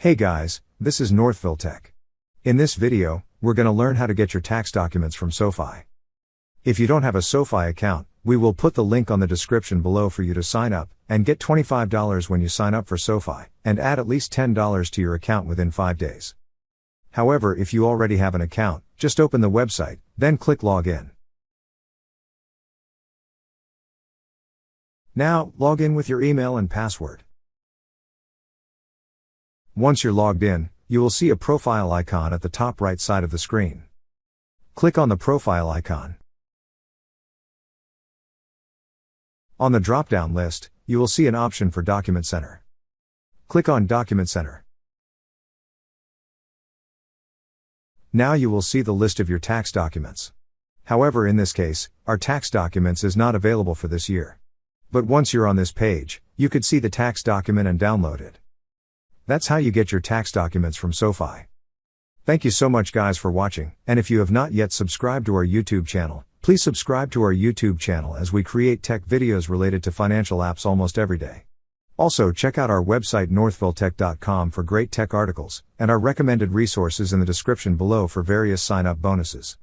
Hey guys, this is Northville Tech. In this video, we're going to learn how to get your tax documents from SoFi. If you don't have a SoFi account, we will put the link on the description below for you to sign up, and get $25 when you sign up for SoFi, and add at least $10 to your account within 5 days. However, if you already have an account, just open the website, then click Login. Now, log in with your email and password. Once you're logged in, you will see a profile icon at the top right side of the screen. Click on the profile icon. On the drop-down list, you will see an option for Document Center. Click on Document Center. Now you will see the list of your tax documents. However, in this case, our tax documents is not available for this year. But once you're on this page, you could see the tax document and download it. That's how you get your tax documents from SoFi. Thank you so much guys for watching, and if you have not yet subscribed to our YouTube channel, please subscribe to our YouTube channel as we create tech videos related to financial apps almost every day. Also check out our website northvilletech.com for great tech articles, and our recommended resources in the description below for various sign-up bonuses.